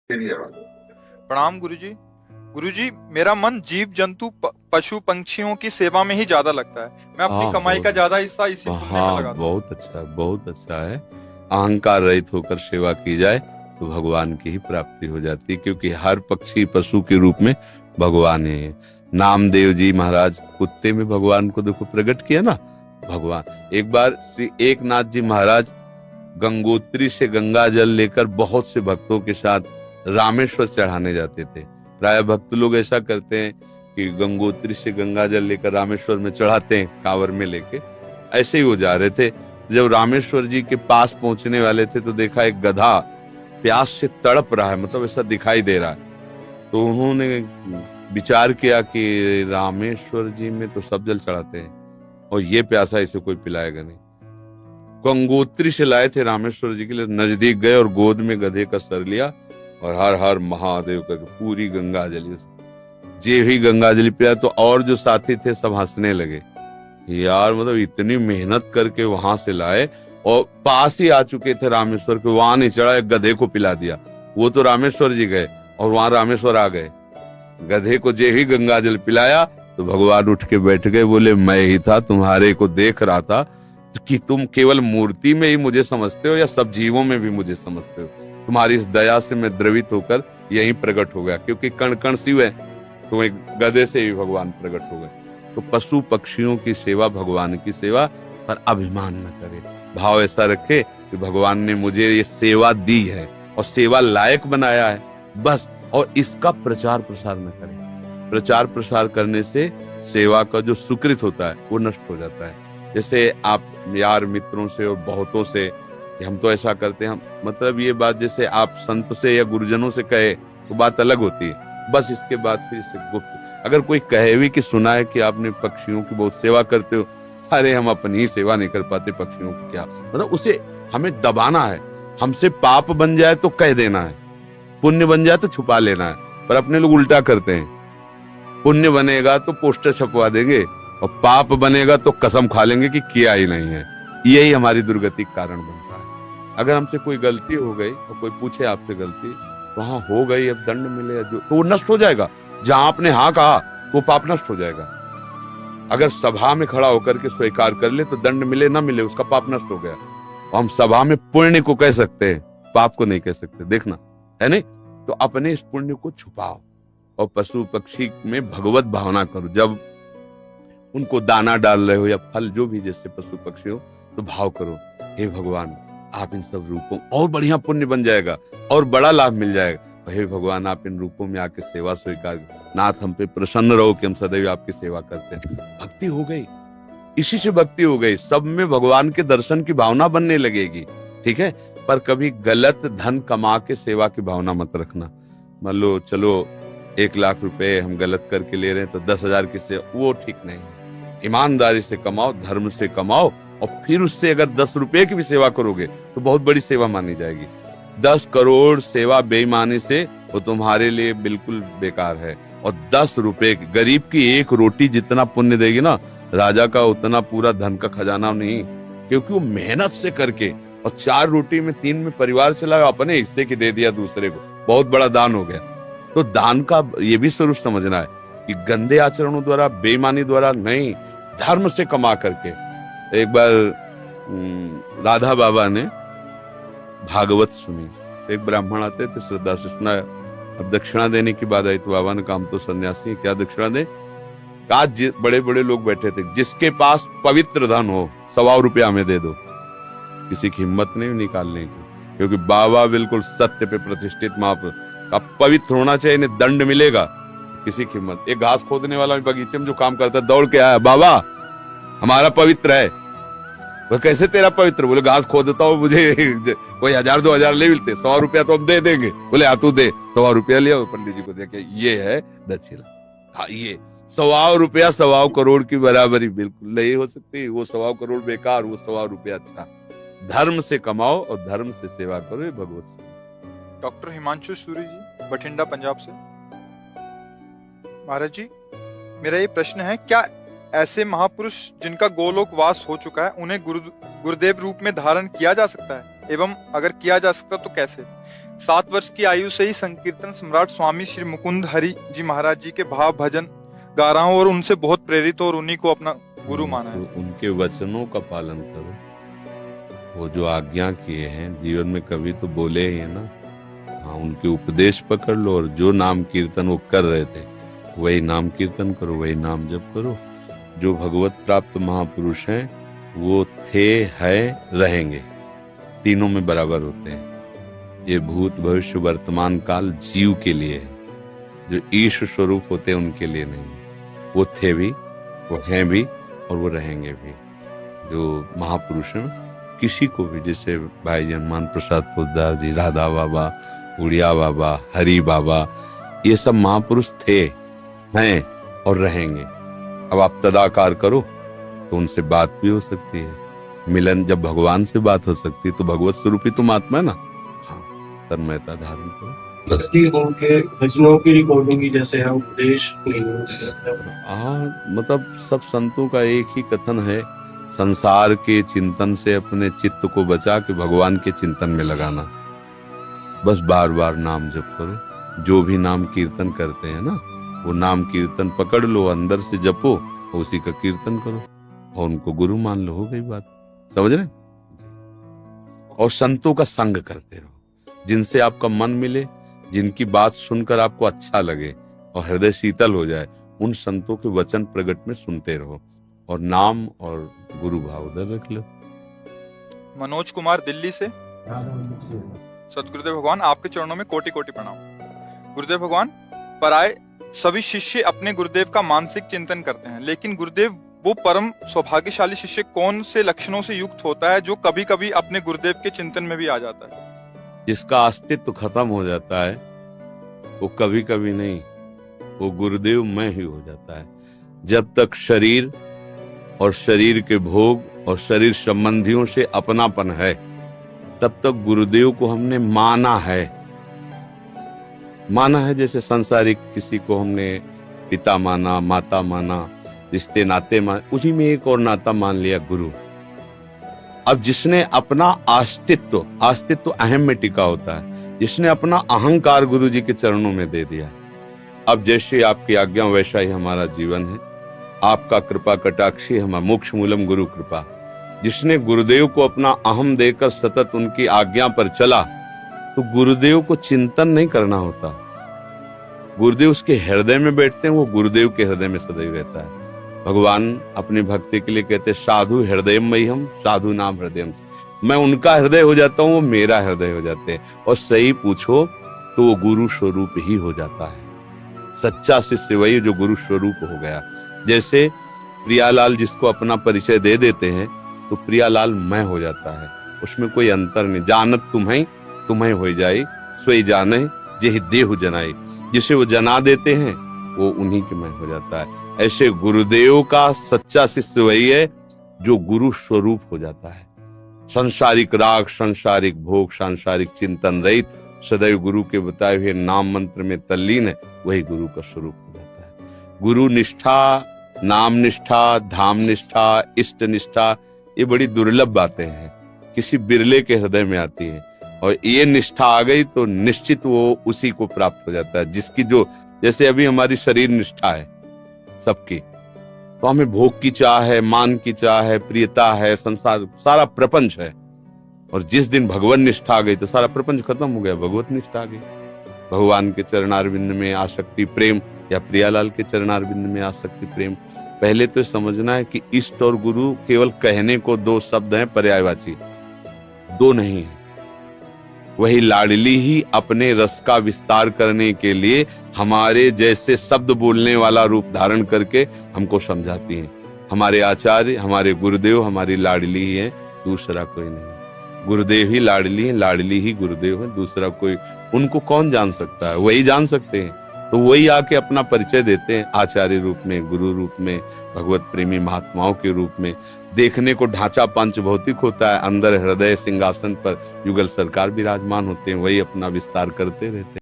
प्रणाम गुरुजी। गुरुजी, मेरा मन जीव जंतु पशु पंछियों की सेवा में ही ज्यादा लगता है। मैं अपनी हाँ, कमाई का ज्यादा हिस्सा इसी पुण्य में हाँ, लगाता हूँ। बहुत अच्छा, बहुत अच्छा है। अहंकार रहित होकर सेवा की जाए तो भगवान की ही प्राप्ति हो जाती है, क्योंकि हर पक्षी पशु के रूप में भगवान है। नामदेव जी महाराज कुत्ते में भगवान को देखो प्रकट किया ना। भगवान एक बार श्री एकनाथ जी महाराज गंगोत्री से गंगा जल लेकर बहुत से भक्तों के साथ रामेश्वर चढ़ाने जाते थे। प्राय भक्त लोग ऐसा करते हैं कि गंगोत्री से गंगा जल लेकर रामेश्वर में चढ़ाते हैं कांवर में लेके। ऐसे ही वो जा रहे थे। जब रामेश्वर जी के पास पहुंचने वाले थे तो देखा एक गधा प्यास से तड़प रहा है, मतलब ऐसा दिखाई दे रहा है। तो उन्होंने विचार किया कि रामेश्वर जी में तो सब जल चढ़ाते हैं और ये प्यासा इसे कोई पिलाएगा नहीं। गंगोत्री से लाए थे रामेश्वर जी के लिए, नजदीक गए और गोद में गधे का सर लिया और हर हर महादेव करके पूरी गंगा जली। जे ही गंगा जली पिया तो और जो साथी थे सब हंसने लगे। यार मतलब इतनी मेहनत करके वहां से लाए और पास ही आ चुके थे रामेश्वर के, वहां नहीं चढ़ा, एक गधे को पिला दिया। वो तो रामेश्वर जी गए और वहां रामेश्वर आ गए। गधे को जे ही गंगा जल पिलाया तो भगवान उठ के बैठ गए, बोले मैं ही था, तुम्हारे को देख रहा था कि तुम केवल मूर्ति में ही मुझे समझते हो या सब जीवों में भी मुझे समझते हो। तुम्हारी इस दया से मैं द्रवित होकर यहीं प्रकट हो गया, क्योंकि कण कण शिव है, तो एक गधे से भी भगवान प्रकट हो गए। तो पशु पक्षियों की सेवा भगवान की सेवा, पर अभिमान न करे। भाव ऐसा रखे कि भगवान ने मुझे ये सेवा दी है और सेवा लायक बनाया है बस, और इसका प्रचार प्रसार न करे। प्रचार प्रसार करने से सेवा का जो सुकृत होता है वो नष्ट हो जाता है। जैसे आप यार मित्रों से और बहुतों से कि हम तो ऐसा करते हैं, मतलब ये बात जैसे आप संत से या गुरुजनों से कहे तो बात अलग होती है। बस इसके बाद फिर इसे गुप्त अगर कोई कहे भी कि सुना है कि आपने पक्षियों की बहुत सेवा करते हो, अरे हम अपनी ही सेवा नहीं कर पाते, पक्षियों की क्या, मतलब उसे हमें दबाना है। हमसे पाप बन जाए तो कह देना है, पुण्य बन जाए तो छुपा लेना है। पर अपने लोग उल्टा करते हैं, पुण्य बनेगा तो पोस्टर छपवा देंगे और पाप बनेगा तो कसम खा लेंगे कि किया ही नहीं है। यही हमारी दुर्गति का कारण बनता है। अगर हमसे कोई गलती हो गई और कोई पूछे आपसे गलती, तो हाँ हो गई, अब दंड मिले जो तो वो नष्ट हो जाएगा। जहां आपने हाँ कहा वो पाप नष्ट हो जाएगा। अगर सभा में खड़ा होकर के स्वीकार कर ले तो दंड मिले ना मिले उसका पाप नष्ट हो गया। और हम सभा में पुण्य को कह सकते हैं, पाप को नहीं कह सकते, देखना है नहीं। तो अपने इस पुण्य को छुपाओ और पशु पक्षी में भगवत भावना करो। जब उनको दाना डाल रहे हो या फल जो भी, जैसे पशु पक्षी हो, तो भाव करो, हे भगवान आप इन सब रूपों, और बढ़िया पुण्य बन जाएगा और बड़ा लाभ मिल जाएगा। हे भगवान आप इन रूपों में आके सेवा स्वीकार, नाथ हम पे प्रसन्न रहो कि हम सदैव आपकी सेवा करते हैं। भक्ति हो गई, इसी से भक्ति हो गई। सब में भगवान के दर्शन की भावना बनने लगेगी, ठीक है। पर कभी गलत धन कमा के सेवा की भावना मत रखना। मान लो चलो 1,00,000 रुपए हम गलत करके ले रहे हैं तो 10,000 की सेवा, वो ठीक नहीं है। ईमानदारी से कमाओ, धर्म से कमाओ, और फिर उससे अगर 10 रुपए की भी सेवा करोगे तो बहुत बड़ी सेवा मानी जाएगी। 10 करोड़ सेवा बेईमानी से वो तुम्हारे लिए बिल्कुल बेकार है। और 10 रुपए गरीब की एक रोटी जितना पुण्य देगी ना, राजा का उतना पूरा धन का खजाना नहीं, क्योंकि वो मेहनत से करके, और 4 रोटी में 3 में परिवार चलाया, अपने हिस्से की दे दिया दूसरे को, बहुत बड़ा दान हो गया। तो दान का ये भी स्वरूप समझना है कि गंदे आचरणों द्वारा, बेईमानी द्वारा नहीं, धर्म से कमा करके। एक बार राधा बाबा ने भागवत सुनी, एक ब्राह्मण आते थे, श्रद्धा से सुना। अब दक्षिणा देने की बात आई तो बाबा ने, काम तो सन्यासी क्या दक्षिणा दे। आज बड़े बड़े लोग बैठे थे, जिसके पास पवित्र धन हो 100 रुपया हमें दे दो। किसी की हिम्मत नहीं निकालने की, क्योंकि बाबा बिल्कुल सत्य पे प्रतिष्ठित महापुरुष। अब पवित्र होना चाहिए, नहीं दंड मिलेगा। किसी की हिम्मत, एक घास खोदने वाला बगीचे में जो काम करता है, दौड़ के आया, बाबा हमारा पवित्र है। वह कैसे तेरा पवित्र? बोले घास खोदता हूँ, मुझे कोई 1,000-2,000 ले मिलते, 100 रुपया तो हम दे देंगे। बोले हाँ तू दे। 100 रुपया लिया, पंडित जी को दे के, ये है दक्षिणा। हाँ ये 100 रुपया 100 करोड़ की बराबरी बिल्कुल नहीं हो सकती। वो 100 करोड़ बेकार, वो 100 रुपया अच्छा। धर्म से कमाओ और धर्म से सेवा करो, ये भगवत। डॉक्टर हिमांशु सूरी जी, बठिंडा, पंजाब से। महाराज जी, मेरा ये प्रश्न है, क्या ऐसे महापुरुष जिनका गोलोक वास हो चुका है, उन्हें गुरुदेव रूप में धारण किया जा सकता है? एवं अगर किया जा सकता तो कैसे? 7 वर्ष की आयु से ही संकीर्तन सम्राट स्वामी श्री मुकुंद हरि जी महाराज जी के भाव भजन गा रहा हूँ और उनसे बहुत प्रेरित और उन्हीं को अपना गुरु माना है। तो उनके वचनों का पालन करो। वो जो आज्ञा किए हैं जीवन में कभी तो बोले ही है ना। हाँ, उनके उपदेश पकड़ लो और जो नाम कीर्तन वो कर रहे थे वही नाम कीर्तन करो, वही नाम जप करो। जो भगवत प्राप्त महापुरुष हैं वो थे, है, रहेंगे, तीनों में बराबर होते हैं। ये भूत भविष्य वर्तमान काल जीव के लिए है, जो ईश स्वरूप होते हैं उनके लिए नहीं। वो थे भी, वो हैं भी और वो रहेंगे भी। जो महापुरुष हैं किसी को भी, जैसे भाई हनुमान प्रसाद पोद्दार जी, राधा बाबा, उड़िया बाबा, हरि बाबा, ये सब महापुरुष थे, हैं और रहेंगे। अब आप तदाकार करो तो उनसे बात भी हो सकती है। मिलन, जब भगवान से बात हो सकती है तो भगवत स्वरूप ही तुम आत्मा है ना। हाँ, तन्मयता धारण करो। उनके भजनों की रिकॉर्डिंग की जैसे है उपदेश नहीं होते। हाँ, मतलब सब संतों का एक ही कथन है, संसार के चिंतन से अपने चित्त को बचा के भगवान के चिंतन में लगाना। बस बार बार नाम जप करो। जो भी नाम कीर्तन करते हैं ना, वो नाम कीर्तन पकड़ लो, अंदर से जपो, उसी का कीर्तन करो और उनको गुरु मान लो। हो गई बात, समझ रहे? और संतों का संग करते रहो, जिनसे आपका मन मिले, जिनकी बात सुनकर आपको अच्छा लगे और हृदय शीतल हो जाए, उन संतों के वचन प्रगट में सुनते रहो और नाम और गुरु भाव उधर रख लो। मनोज कुमार दिल्ली से। सतगुरुदेव भगवान, आपके चरणों में कोटि कोटि प्रणाम। गुरुदेव भगवान, पराये सभी शिष्य अपने गुरुदेव का मानसिक चिंतन करते हैं, लेकिन गुरुदेव वो परम सौभाग्यशाली शिष्य कौन से लक्षणों से युक्त होता है जो कभी कभी अपने गुरुदेव के चिंतन में भी आ जाता है? जिसका अस्तित्व खत्म हो जाता है वो कभी कभी नहीं, वो गुरुदेव में ही हो जाता है। जब तक शरीर और शरीर के भोग और शरीर संबंधियों से अपनापन है, तब तक गुरुदेव को हमने माना है। जैसे सांसारिक किसी को हमने पिता माना, माता माना, रिश्ते नाते मान, उसी में एक और नाता मान लिया, गुरु। अब जिसने अपना अस्तित्व अहम में टिका होता है, जिसने अपना अहंकार गुरु जी के चरणों में दे दिया, अब जैसे आपकी आज्ञा वैसा ही हमारा जीवन है। आपका कृपा कटाक्षी हमारा मोक्ष मूलम गुरु कृपा। जिसने गुरुदेव को अपना अहम देकर सतत उनकी आज्ञा पर चला, तो गुरुदेव को चिंतन नहीं करना होता। गुरुदेव उसके हृदय में बैठते हैं, वो गुरुदेव के हृदय में सदैव रहता है। भगवान अपनी भक्ति के लिए कहते साधु हृदयमयी हम, साधु नाम हृदय। मैं उनका हृदय हो जाता हूँ, वो मेरा हृदय हो जाते हैं। और सही पूछो तो वो गुरु स्वरूप ही हो जाता है। सच्चा शिष्य वही जो गुरु स्वरूप हो गया। जैसे प्रियालाल जिसको अपना परिचय दे देते हैं तो प्रियालाल मैं हो जाता है, उसमें कोई अंतर नहीं। जानत तुम्हें हो जाए, सोई जाने जेहि देहु जनाई। जिसे वो जना देते हैं वो उन्हीं के मैं हो जाता है। ऐसे गुरुदेव का सच्चा शिष्य वही है जो गुरु स्वरूप हो जाता है। सांसारिक राग, सांसारिक भोग, सांसारिक चिंतन रहित, सदैव गुरु के बताए हुए नाम मंत्र में तल्लीन है, वही गुरु का स्वरूप हो जाता है। गुरु निष्ठा, नाम निष्ठा, धाम निष्ठा, इष्ट निष्ठा, ये बड़ी दुर्लभ बातें हैं, किसी बिरले के हृदय में आती है। और ये निष्ठा आ गई तो निश्चित वो उसी को प्राप्त हो जाता है जिसकी जो, जैसे अभी हमारी शरीर निष्ठा है सबकी, तो हमें भोग की चाह है, मान की चाह है, प्रियता है, संसार सारा प्रपंच है। और जिस दिन भगवान निष्ठा आ गई तो सारा प्रपंच खत्म हो गया, भगवत निष्ठा आ गई। भगवान के चरणारविंद में आसक्ति प्रेम, या प्रियालाल के चरणारविंद में आसक्ति प्रेम। पहले तो समझना है कि इष्ट और गुरु केवल कहने को दो शब्द हैं, पर्यायवाची, दो नहीं है। वही लाडली ही अपने रस का विस्तार करने के लिए हमारे जैसे शब्द बोलने वाला रूप धारण करके हमको समझाती हैं। हमारे आचार्य, हमारे गुरुदेव हमारी लाडली ही है, दूसरा कोई नहीं। गुरुदेव ही लाडली है, लाडली ही गुरुदेव है, दूसरा कोई उनको कौन जान सकता है? वही जान सकते हैं। तो वही आके अपना परिचय देते हैं आचार्य रूप में, गुरु रूप में, भगवत प्रेमी महात्माओं के रूप में। देखने को ढांचा पंच भौतिक होता है, अंदर हृदय सिंहासन पर युगल सरकार विराजमान होते हैं, वही अपना विस्तार करते रहते हैं।